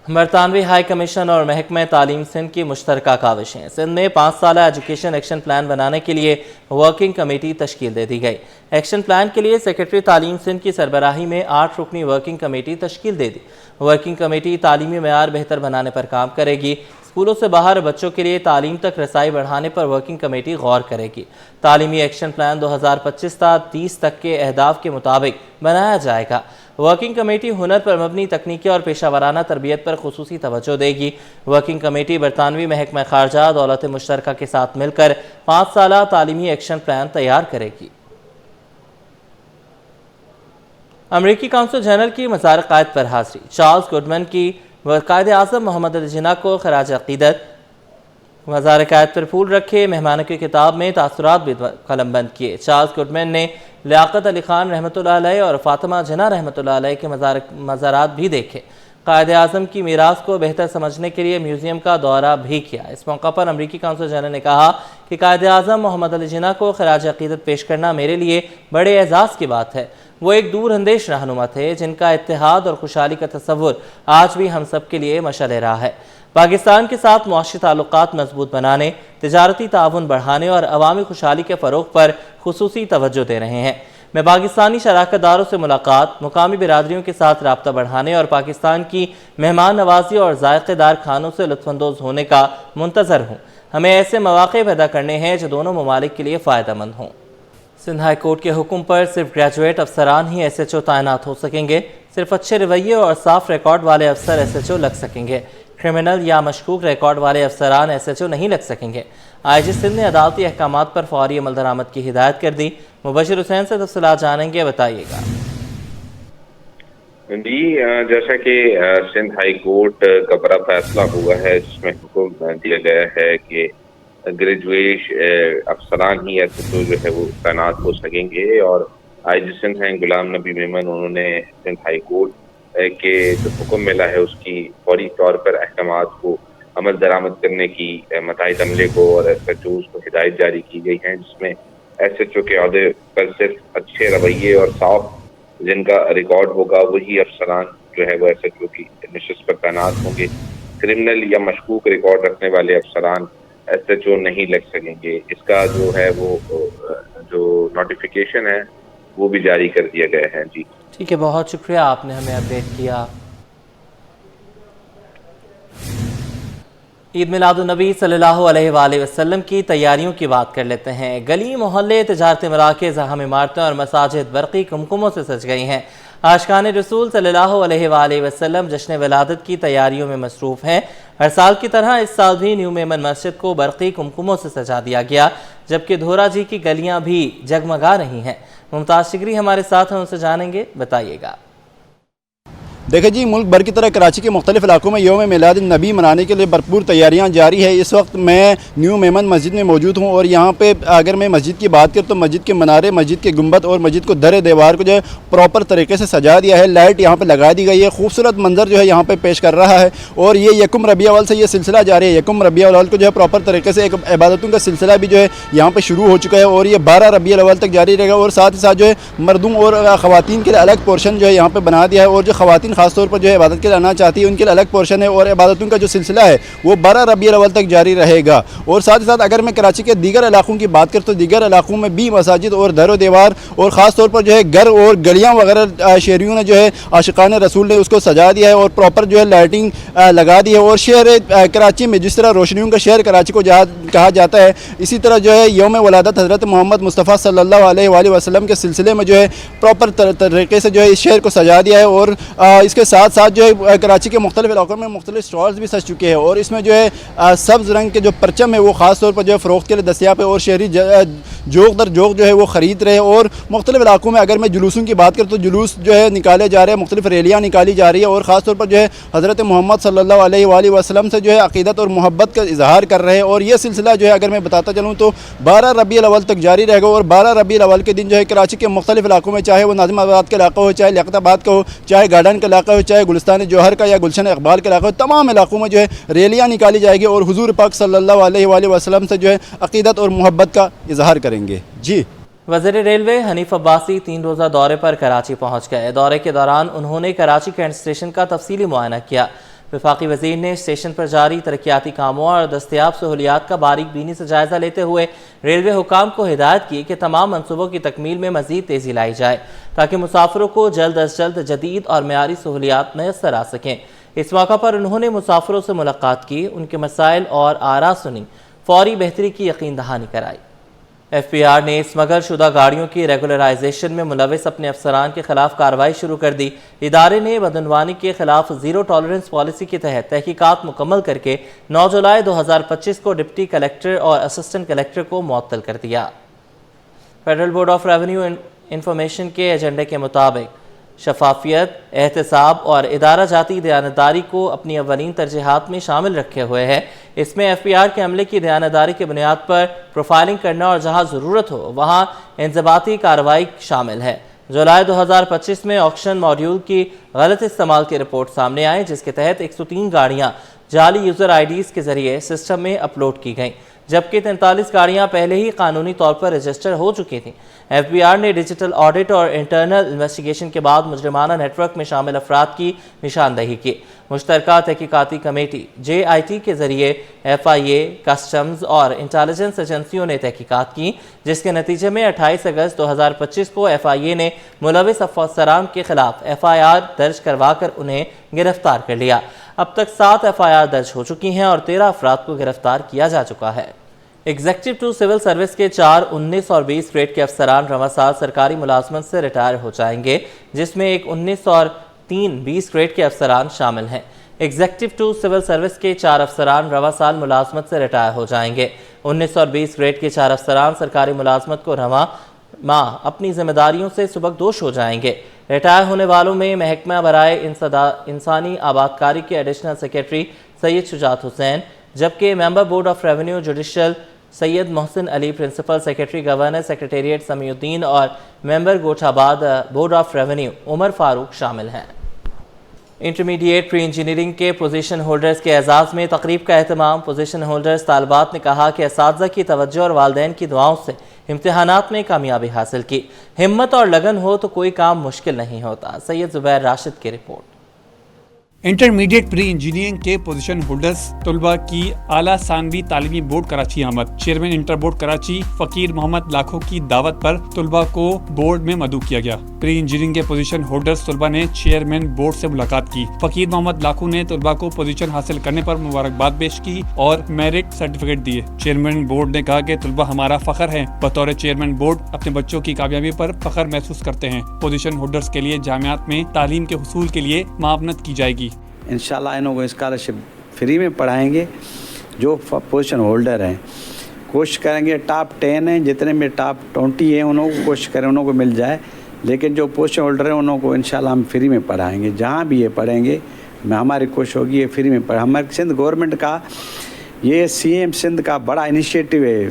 برطانوی high commission اور محکمہ تعلیم سندھ کی مشترکہ کاوشیں۔ سندھ میں 5 سالہ ایجوکیشن ایکشن پلان بنانے کے لیے ورکنگ کمیٹی تشکیل دے دی گئی۔ ایکشن پلان کے لیے سیکرٹری تعلیم سندھ کی سربراہی میں 8 رکنی ورکنگ کمیٹی تشکیل دے دی۔ ورکنگ کمیٹی تعلیمی معیار بہتر بنانے پر کام کرے گی۔ اسکولوں سے باہر بچوں کے لیے تعلیم تک رسائی بڑھانے پر ورکنگ کمیٹی غور کرے گی۔ تعلیمی ایکشن پلان 2025 تا 30 تک کے اہداف کے مطابق بنایا جائے گا۔ ورکنگ کمیٹی ہنر پر مبنی تکنیکی اور پیشہ ورانہ تربیت پر خصوصی توجہ دے گی۔ ورکنگ کمیٹی برطانوی محکمہ خارجہ دولت مشترکہ کے ساتھ مل کر 5 سالہ تعلیمی ایکشن پلان تیار کرے گی۔ امریکی کونسل جنرل کی مزار قائد پر حاضری۔ چارلس گڈمن کی قائد اعظم محمد علی جناح کو خراج عقیدت۔ مزار قائد پر پھول رکھے، مہمانوں کی کتاب میں تاثرات بھی قلم بند کیے۔ چارلس گڈمن نے لیاقت علی خان رحمۃ اللہ علیہ اور فاطمہ جناح رحمۃ اللہ علیہ کے مزارات بھی دیکھے۔ قائد اعظم کی میراث کو بہتر سمجھنے کے لیے میوزیم کا دورہ بھی کیا۔ اس موقع پر امریکی کونسل جنرل نے کہا کہ قائد اعظم محمد علی جناح کو خراج عقیدت پیش کرنا میرے لیے بڑے اعزاز کی بات ہے۔ وہ ایک دور اندیش رہنما تھے جن کا اتحاد اور خوشحالی کا تصور آج بھی ہم سب کے لیے مشعل راہ ہے۔ پاکستان کے ساتھ معاشی تعلقات مضبوط بنانے، تجارتی تعاون بڑھانے اور عوامی خوشحالی کے فروغ پر خصوصی توجہ دے رہے ہیں۔ میں پاکستانی شراکت داروں سے ملاقات، مقامی برادریوں کے ساتھ رابطہ بڑھانے اور پاکستان کی مہمان نوازی اور ذائقے دار کھانوں سے لطف اندوز ہونے کا منتظر ہوں۔ ہمیں ایسے مواقع پیدا کرنے ہیں جو دونوں ممالک کے لیے فائدہ مند ہوں۔ سندھ ہائی کورٹ کے حکم پر صرف گریجویٹ افسران ہی ایس ایچ او تعینات ہو سکیں گے۔ صرف اچھے رویے اور صاف ریکارڈ والے افسر ایس ایچ او لگ سکیں گے۔ کرمنل یا مشکوک ریکارڈ والے افسران ایس ایچ او نہیں لگ سکیں گے۔ آئی جی سندھ نے عدالتی احکامات پر فوری عمل درآمد کی ہدایت کر دی۔ مبشر حسین سے تفصیلات جانیں گے، بتائیے گا۔ جی، جیسا کہ سندھ ہائی کورٹ کا بڑا فیصلہ ہوا ہے جس میں حکم دیا گیا ہے کہ گریجویٹ افسران ہی ایس ایچ او جو ہے وہ تعینات ہو سکیں گے، اور آئی جی سندھ ہیں غلام نبی میمن، انہوں نے سندھ ہائی کورٹ کے جو حکم ملا ہے اس کی فوری طور پر احکامات کو عمل درآمد کرنے کی متحد عملے کو اور ایس ایچ اوز کو ہدایت جاری کی گئی ہیں، جس میں ایس ایچ او کے عہدے پر صرف اچھے رویے اور صاف جن کا ریکارڈ ہوگا وہی افسران جو ہے وہ ایس ایچ او کی نشست پر تعینات ہوں گے۔ کرمنل یا مشکوک ریکارڈ رکھنے والے افسران ایس ایچ او نہیں لگ سکیں گے۔ اس کا جو ہے وہ جو نوٹیفیکیشن ہے وہ بھی جاری کر دیا گیا ہے۔ جی ٹھیک ہے، بہت شکریہ، آپ نے ہمیں اپڈیٹ کیا۔ عید میلاد النبی صلی اللہ علیہ وآلہ وسلم کی تیاریوں کی بات کر لیتے ہیں۔ گلی، محلے، تجارتی مراکز، اہم عمارتیں اور مساجد برقی کمکموں سے سج گئی ہیں۔ عاشقان رسول صلی اللہ علیہ وآلہ وسلم جشن ولادت کی تیاریوں میں مصروف ہیں۔ ہر سال کی طرح اس سال بھی نیو میمن مسجد کو برقی کمکموں سے سجا دیا گیا، جبکہ دھورا جی کی گلیاں بھی جگمگا رہی ہیں۔ ممتاز شگری ہمارے ساتھ ہیں، ان سے جانیں گے، بتائیے گا۔ دیکھیں جی، ملک بھر کی طرح کراچی کے مختلف علاقوں میں یوم میلاد النبی منانے کے لیے بھرپور تیاریاں جاری ہے۔ اس وقت میں نیو میمن مسجد میں موجود ہوں اور یہاں پہ اگر میں مسجد کی بات کروں تو مسجد کے منارے، مسجد کے گنبد اور مسجد کو در دیوار کو جو ہے پراپر طریقے سے سجا دیا ہے۔ لائٹ یہاں پہ لگا دی گئی ہے، خوبصورت منظر جو ہے یہاں پہ پیش کر رہا ہے، اور یہ یکم ربیع الاول سے یہ سلسلہ جاری ہے۔ یکم ربیع الاول کو جو ہے پراپر طریقے سے ایک عبادتوں کا سلسلہ بھی جو ہے یہاں پہ شروع ہو چکا ہے، اور یہ 12 ربیع الاول تک جاری رہے گا، اور ساتھ ہی ساتھ جو ہے مردوں اور خواتین کے لیے الگ پورشن جو ہے یہاں پہ بنا دیا ہے، اور جو خواتین خاص طور پر جو ہے عبادت کے لیے آنا چاہتی ہے ان کے لیے الگ پورشن ہے، اور عبادتوں کا جو سلسلہ ہے وہ 12 ربیع الاول تک جاری رہے گا۔ اور ساتھ ہی ساتھ اگر میں کراچی کے دیگر علاقوں کی بات کروں تو دیگر علاقوں میں بھی مساجد اور در و دیوار اور خاص طور پر جو ہے گھر اور گلیاں وغیرہ شہریوں نے جو ہے عاشقان رسول نے اس کو سجا دیا ہے اور پراپر جو ہے لائٹنگ لگا دی ہے۔ اور شہر کراچی میں جس طرح روشنیوں کا شہر کراچی کو کہا جاتا ہے، اسی طرح جو ہے یوم ولادت حضرت محمد مصطفیٰ صلی اللہ علیہ وآلہ وسلم کے سلسلے میں جو ہے پراپر طریقے سے جو ہے اس شہر کو سجا دیا ہے، اور اس کے ساتھ ساتھ جو ہے کراچی کے مختلف علاقوں میں مختلف سٹالز بھی سج چکے ہیں، اور اس میں جو ہے سبز رنگ کے جو پرچم ہے وہ خاص طور پر جو ہے فروخت کے لیے دستیاب ہے، اور شہری جوق در جوق جو ہے وہ خرید رہے ہیں۔ اور مختلف علاقوں میں اگر میں جلوسوں کی بات کروں تو جلوس جو ہے نکالے جا رہے ہیں، مختلف ریلیاں نکالی جا رہی ہے، اور خاص طور پر جو ہے حضرت محمد صلی اللہ علیہ وآلہ وسلم سے جو ہے عقیدت اور محبت کا اظہار کر رہے ہیں۔ اور یہ سلسلہ جو ہے اگر میں بتاتا چلوں تو 12 ربیع الاول تک جاری رہے گا، اور 12 ربیع الاول کے دن جو ہے کراچی کے مختلف علاقوں میں، چاہے وہ ناظم آباد کا علاقہ ہو، چاہے لیاقت آباد کا ہو، چاہے گارڈن کا علاقہ ہو، چاہے گلستان جوہر کا یا گلشن اقبال کے علاقہ ہو، تمام علاقوں میں جو ہے ریلیاں نکالی جائے گی، اور حضور پاک صلی اللہ علیہ وآلہ وسلم سے جو ہے عقیدت اور محبت کا اظہار کریں گے۔ جی، وزیر ریلوے حنیف عباسی 3 روزہ دورے پر کراچی پہنچ گئے۔ دورے کے دوران انہوں نے کراچی کینٹ اسٹیشن کا تفصیلی معائنہ کیا۔ وفاقی وزیر نے اسٹیشن پر جاری ترقیاتی کاموں اور دستیاب سہولیات کا باریک بینی سے جائزہ لیتے ہوئے ریلوے حکام کو ہدایت کی کہ تمام منصوبوں کی تکمیل میں مزید تیزی لائی جائے تاکہ مسافروں کو جلد از جلد جدید اور معیاری سہولیات میسر آ سکیں۔ اس موقع پر انہوں نے مسافروں سے ملاقات کی، ان کے مسائل اور آراء سنی، فوری بہتری کی یقین دہانی کرائی۔ ایف پی آر نے اسمگل شدہ گاڑیوں کی ریگولرائزیشن میں ملوث اپنے افسران کے خلاف کارروائی شروع کر دی۔ ادارے نے بدعنوانی کے خلاف زیرو ٹالرنس پالیسی کے تحت تحقیقات مکمل کر کے 9 جولائی 2025 کو ڈپٹی کلیکٹر اور اسسٹنٹ کلیکٹر کو معطل کر دیا۔ Federal board of revenue information کے ایجنڈے کے مطابق شفافیت، احتساب اور ادارہ جاتی دیانتداری کو اپنی اولین ترجیحات میں شامل رکھے ہوئے ہے۔ اس میں ایف پی آر کے عملے کی دیانتداری کی بنیاد پر پروفائلنگ کرنا اور جہاں ضرورت ہو وہاں انضباطی کارروائی شامل ہے۔ جولائی 2025 میں آکشن ماڈیول کی غلط استعمال کی رپورٹ سامنے آئی، جس کے تحت 103 گاڑیاں جعلی یوزر آئی ڈیز کے ذریعے سسٹم میں اپلوڈ کی گئیں، جبکہ 43 گاڑیاں پہلے ہی قانونی طور پر رجسٹر ہو چکی تھیں۔ ایف بی آر نے ڈیجیٹل آڈٹ اور انٹرنل انویسٹیگیشن کے بعد مجرمانہ نیٹ ورک میں شامل افراد کی نشاندہی کی۔ مشترکہ تحقیقاتی کمیٹی JIT کے ذریعے FIA، کسٹمز اور انٹیلیجنس ایجنسیوں نے تحقیقات کی، جس کے نتیجے میں 28 اگست 2025 کو FIA نے ملوث افسران کے خلاف FIR درج کروا کر انہیں گرفتار کر لیا۔ اب تک 7 FIR درج ہو چکی ہیں اور 13 افراد کو گرفتار کیا جا چکا ہے۔ ایگزیکٹو ٹو سول سروس کے 4، 19 اور 20 گریڈ کے افسران رواں سال سرکاری ملازمت سے ریٹائر ہو جائیں گے، جس میں ایک 19 اور 3 20 گریڈ کے افسران شامل ہیں۔ ایگزیکٹو ٹو سول سروس کے 4 افسران رواں سال ملازمت سے ریٹائر ہو جائیں گے۔ 19 اور 20 گریڈ کے 4 افسران سرکاری ملازمت کو رواں ماہ اپنی ذمہ داریوں سے سبکدوش ہو جائیں گے۔ ریٹائر ہونے والوں میں محکمہ برائے انسانی آبادکاری کے ایڈیشنل سیکریٹری سید شجاعت حسین، جبکہ member board of revenue judicial Syed Mohsin Ali, principal secretary governor secretariat Sami Uddin اور member Goth Abad board of revenue Umar Farooq شامل ہیں۔ انٹرمیڈیٹ پری انجینئرنگ کے پوزیشن ہولڈرز کے اعزاز میں تقریب کا اہتمام۔ پوزیشن ہولڈرز طالبات نے کہا کہ اساتذہ کی توجہ اور والدین کی دعاؤں سے امتحانات میں کامیابی حاصل کی۔ ہمت اور لگن ہو تو کوئی کام مشکل نہیں ہوتا۔ سید زبیر راشد کی رپورٹ۔ انٹرمیڈیٹ پری انجینئرنگ کے پوزیشن ہولڈرز طلبہ کی اعلیٰ ثانوی تعلیمی بورڈ کراچی آمد۔ چیئرمین انٹر بورڈ کراچی فقیر محمد لاکھو کی دعوت پر طلبہ کو بورڈ میں مدعو کیا گیا۔ پری انجینئرنگ کے پوزیشن ہولڈرز طلبہ نے چیئرمین بورڈ سے ملاقات کی۔ فقیر محمد لاکھو نے طلبہ کو پوزیشن حاصل کرنے پر مبارکباد پیش کی اور میرٹ سرٹیفکیٹ دیے۔ چیئرمین بورڈ نے کہا کہ طلبہ ہمارا فخر ہیں۔ بطور چیئرمین بورڈ اپنے بچوں کی کامیابی پر فخر محسوس کرتے ہیں۔ پوزیشن ہولڈرز کے لیے جامعات میں تعلیم کے حصول کے لیے معاونت کی جائے گی۔ انشاءاللہ انہوں کو اسکالرشپ فری میں پڑھائیں گے۔ جو پوزیشن ہولڈر ہیں کوشش کریں گے ٹاپ 10 ہیں، جتنے میں ٹاپ 20 ہیں انہوں کو کوشش کریں انہوں کو مل جائے، لیکن جو پوزیشن ہولڈر ہیں انہوں کو انشاءاللہ ہم فری میں پڑھائیں گے۔ جہاں بھی یہ پڑھیں گے ہماری کوشش ہوگی یہ فری میں پڑھیں۔ ہمارے سندھ گورنمنٹ کا یہ CM سندھ کا بڑا انیشیٹو ہے۔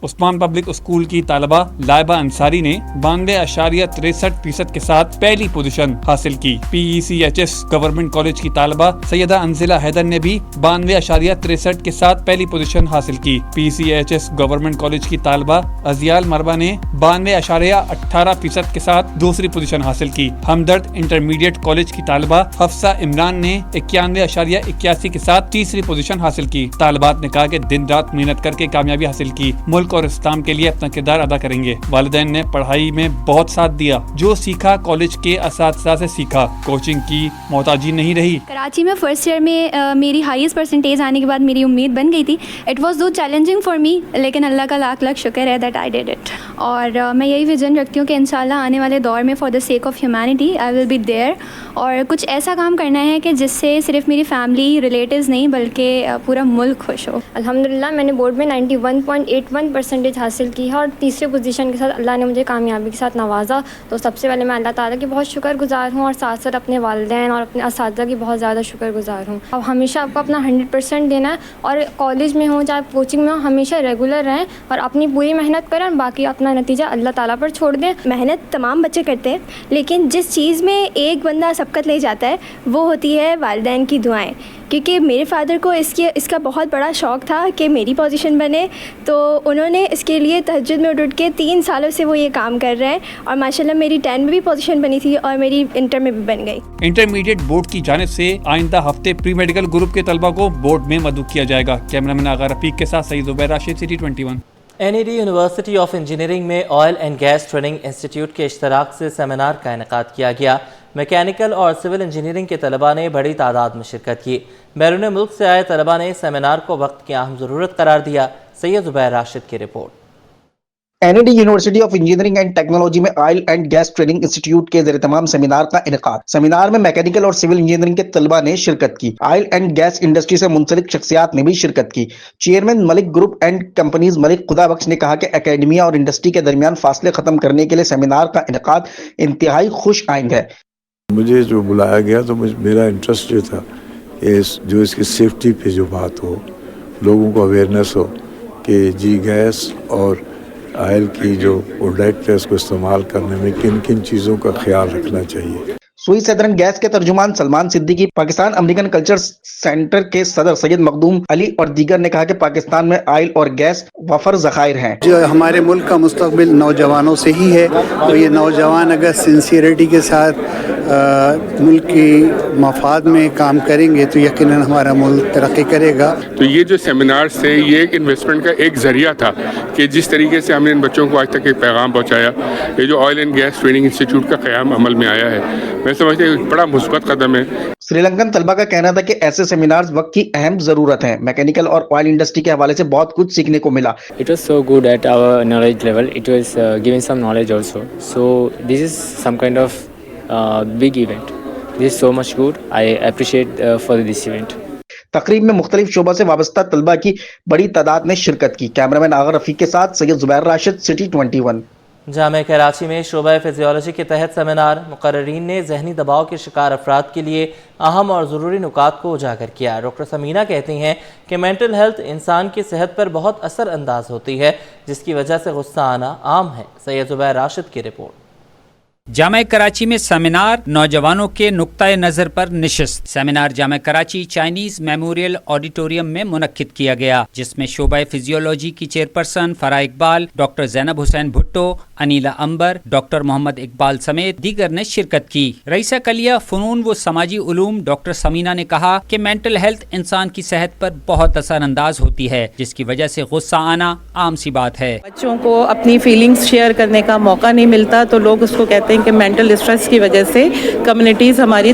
عثمان پبلک اسکول کی طالبہ لائبہ انصاری نے 92.63% کے ساتھ پہلی پوزیشن حاصل کی۔ PECHS گورنمنٹ کالج کی طالبہ سیدہ انزلہ حیدر نے بھی 92.63% کے ساتھ پہلی پوزیشن حاصل کی۔ PCHS گورنمنٹ کالج کی طالبہ ازیال مربا نے 92.18% کے ساتھ دوسری پوزیشن حاصل کی۔ ہمدرد انٹرمیڈیٹ کالج کی طالبہ حفصہ عمران نے 91.81 کے ساتھ تیسری پوزیشن حاصل کی۔ طالبات نے کہا کہ دن رات محنت کر کے کامیابی حاصل کی، ملک اور اسلام کے لیے اپنا کردار ادا کریں گے۔ والدین نے پڑھائی میں بہت ساتھ دیا، جو سیکھا کالج کے اساتذہ سے سیکھا، کوچنگ کی محتاجی نہیں رہی۔ کراچی میں فرسٹ ایئر میں میری ہائیسٹ پرسنٹیج آنے کے بعد میری امید بن گئی تھی۔ It was too challenging for me, لیکن اللہ کا لاکھ لاکھ شکر ہے دیٹ آئی ڈیڈ اٹ۔ اور میں یہی ویژن رکھتی ہوں کہ انشاءاللہ آنے والے دور میں for the sake of humanity I will be there, اور کچھ ایسا کام کرنا ہے کہ جس سے صرف میری فیملی ریلیٹیوز نہیں بلکہ پورا ملک خوش ہو۔ الحمدللہ میں نے بورڈ میں 91.81% حاصل کی ہے اور تیسری پوزیشن کے ساتھ اللہ نے مجھے کامیابی کے ساتھ نوازا۔ تو سب سے پہلے میں اللہ تعالیٰ کی بہت شکر گزار ہوں، اور ساتھ ساتھ اپنے والدین اور اپنے اساتذہ کی بہت زیادہ شکر گزار ہوں۔ اب ہمیشہ آپ کو اپنا 100% دینا ہے، اور کالج میں ہوں چاہے کوچنگ میں ہوں ہمیشہ ریگولر رہیں اور اپنی پوری محنت کریں، باقی اپنا نتیجہ اللہ تعالیٰ پر چھوڑ دیں۔ محنت تمام بچے کرتے ہیں، لیکن جس چیز میں ایک بندہ سبقت لے جاتا ہے وہ ہوتی ہے والدین کی دعائیں۔ کیونکہ میرے فادر کو اس کا بہت بڑا شوق تھا کہ میری پوزیشن بنے، تو انہوں نے اس کے لیے تہجد میں اٹھ کے 3 سالوں سے وہ یہ کام کر رہے ہیں، اور ماشاءاللہ میری 10 میں بھی پوزیشن بنی تھی اور میری انٹر میں بھی بن گئی۔ انٹرمیڈیٹ بورڈ کی جانب سے آئندہ ہفتے پری میڈیکل گروپ کے طلبہ کو بورڈ میں مدعو کیا جائے گا۔ کیمرہ مین آغا رفیق کے ساتھ Syed Zubair Rashid, city 21۔ NED university of engineering میں oil and gas training institute کے اشتراک سے سیمینار کا انعقاد کیا گیا۔ میکینیکل اور سول انجینئرنگ کے طلباء نے بڑی تعداد میں شرکت کی۔ بیرون ملک سے آئے طلباء نے سیمینار کو وقت کی اہم ضرورت قرار دیا۔ سید زبیر راشد کی report. NED university of engineering and technology میں oil and gas training institute کے زیر تمام سیمینار کا انعقاد۔ سیمینار میں میکینیکل اور سول انجینئرنگ کے طلباء نے شرکت کی۔ آئل اینڈ گیس انڈسٹری سے منسلک شخصیات نے بھی شرکت کی۔ Chairman Malik group and companies Malik Khuda Bakhsh نے کہا کہ اکیڈمیا اور انڈسٹری کے درمیان فاصلے ختم کرنے کے لیے سیمینار کا انعقاد انتہائی خوش آئند ہے۔ مجھے جو بلایا گیا تو میرا انٹرسٹ جو تھا جو اس کی سیفٹی پہ جو بات ہو، لوگوں کو اویئرنیس ہو کہ جی گیس اور آئل کی جو پروڈکٹ ہے اس کو استعمال کرنے میں کن کن چیزوں کا خیال رکھنا چاہیے۔ سوئی سدرن گیس کے ترجمان Salman Siddiqui, Pakistan American culture centre کے صدر سید مخدوم علی اور دیگر نے کہا کہ پاکستان میں آئل اور گیس وفر ذخائر ہیں۔ جو ہمارے ملک کا مستقبل نوجوانوں سے ہی ہے، تو یہ نوجوان اگر سنسیئرٹی کے ساتھ ملک کی مفاد میں کام کریں گے تو یقیناً ہمارا ملک ترقی کرے گا۔ تو یہ جو سیمینارز تھے یہ ایک انویسٹمنٹ کا ایک ذریعہ تھا کہ جس طریقے سے ہم نے ان بچوں کو آج تک ایک پیغام پہنچایا۔ یہ جو oil and gas training institute کا قیام عمل میں آیا ہے، میں سمجھتا ہوں ایک بڑا مثبت قدم ہے۔ سری لنکن طلبہ کا کہنا تھا کہ ایسے سیمینارز وقت کی اہم ضرورت ہیں۔ میکینیکل اور آئل انڈسٹری کے حوالے سے بہت کچھ سیکھنے کو ملا۔ It was so good at our knowledge level. It was giving some knowledge also. So this is some kind of big event. This is so much good. I appreciate for this event. تقریب میں مختلف شعبوں سے وابستہ طلبہ کی بڑی تعداد نے شرکت کی۔ کیمرامین آغا رفیق کے ساتھ سید زبیر راشد، سٹی 21۔ جامعہ کراچی میں شعبہ فزیولوجی کے تحت سیمینار، مقررین نے ذہنی دباؤ کے شکار افراد کے لیے اہم اور ضروری نکات کو اجاگر کیا۔ ڈاکٹر سمینہ کہتی ہیں کہ مینٹل ہیلتھ انسان کی صحت پر بہت اثر انداز ہوتی ہے، جس کی وجہ سے غصہ آنا عام ہے۔ سید زبیر راشد کی رپورٹ۔ جامعہ کراچی میں سیمینار، نوجوانوں کے نقطۂ نظر پر نشست۔ سیمینار جامعہ کراچی چائنیز میموریل آڈیٹوریم میں منعقد کیا گیا، جس میں شعبہ فزیولوجی کی چیئرپرسن فرح اقبال، ڈاکٹر زینب حسین بھٹو، انیلا امبر، ڈاکٹر محمد اقبال سمیت دیگر نے شرکت کی۔ رئیسہ کلیہ فنون و سماجی علوم ڈاکٹر سمینہ نے کہا کہ مینٹل ہیلتھ انسان کی صحت پر بہت اثر انداز ہوتی ہے، جس کی وجہ سے غصہ آنا عام سی بات ہے۔ بچوں کو اپنی فیلنگز شیئر کرنے کا موقع نہیں ملتا تو لوگ اس کو کہتے ہیں کہ مینٹل اسٹریس کی وجہ سے کمیونٹیز ہماری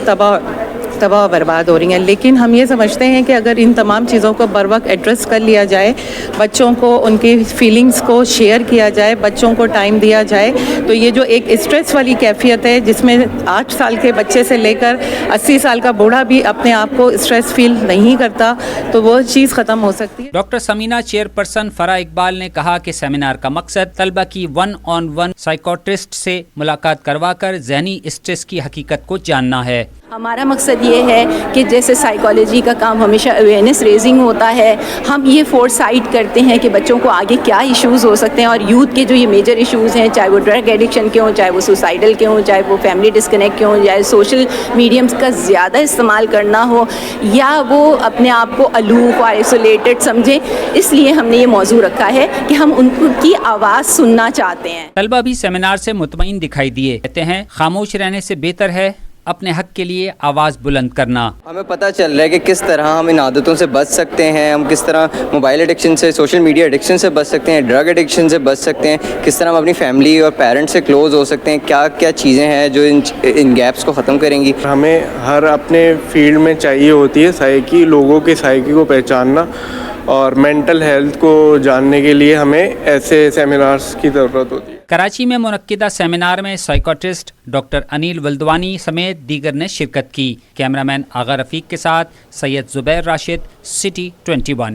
تباہ برباد ہو رہی ہیں، لیکن ہم یہ سمجھتے ہیں کہ اگر ان تمام چیزوں کو بر وقت ایڈریس کر لیا جائے، بچوں کو ان کی فیلنگز کو شیئر کیا جائے، بچوں کو ٹائم دیا جائے، تو یہ جو ایک اسٹریس والی کیفیت ہے جس میں 8 سال کے بچے سے لے کر 80 سال کا بوڑھا بھی اپنے آپ کو اسٹریس فیل نہیں کرتا، تو وہ چیز ختم ہو سکتی ہے۔ ڈاکٹر سمینہ چیئرپرسن فرح اقبال نے کہا کہ سیمینار کا مقصد طلبہ کی 1-on-1 سائیکوٹرسٹ سے ملاقات کروا کر ذہنی اسٹریس کی حقیقت کو جاننا ہے۔ ہمارا مقصد یہ ہے کہ جیسے سائیکالوجی کا کام ہمیشہ اویئرنیس ریزنگ ہوتا ہے، ہم یہ فور سائٹ کرتے ہیں کہ بچوں کو آگے کیا ایشوز ہو سکتے ہیں، اور یوتھ کے جو یہ میجر ایشوز ہیں، چاہے وہ ڈرگ ایڈکشن کے ہوں، چاہے وہ سوسائڈل کے ہوں، چاہے وہ فیملی ڈسکنیکٹ کے ہوں، چاہے سوشل میڈیمز کا زیادہ استعمال کرنا ہو، یا وہ اپنے آپ کو الوف اور آئسولیٹڈ سمجھیں، اس لیے ہم نے یہ موضوع رکھا ہے کہ ہم ان کی آواز سننا چاہتے ہیں۔ طلبہ بھی سیمینار سے مطمئن دکھائی دیے، کہتے ہیں خاموش رہنے سے بہتر ہے اپنے حق کے لیے آواز بلند کرنا۔ ہمیں پتہ چل رہا ہے کہ کس طرح ہم ان عادتوں سے بچ سکتے ہیں، ہم کس طرح موبائل ایڈکشن سے، سوشل میڈیا ایڈکشن سے بچ سکتے ہیں، ڈرگ ایڈکشن سے بچ سکتے ہیں، کس طرح ہم اپنی فیملی اور پیرنٹس سے کلوز ہو سکتے ہیں، کیا کیا چیزیں ہیں جو ان گیپس کو ختم کریں گی۔ ہمیں ہر اپنے فیلڈ میں چاہیے ہوتی ہے سائیکی، لوگوں کی سائیکی کو پہچاننا، اور مینٹل ہیلتھ کو جاننے کے لیے ہمیں ایسے سیمینارز کی ضرورت ہوتی ہے۔ کراچی میں منعقدہ سیمینار میں سائیکوٹرسٹ ڈاکٹر انیل ولدوانی سمیت دیگر نے شرکت کی۔ کیمرامین آغا رفیق کے ساتھ سید زبیر راشد، سٹی 21۔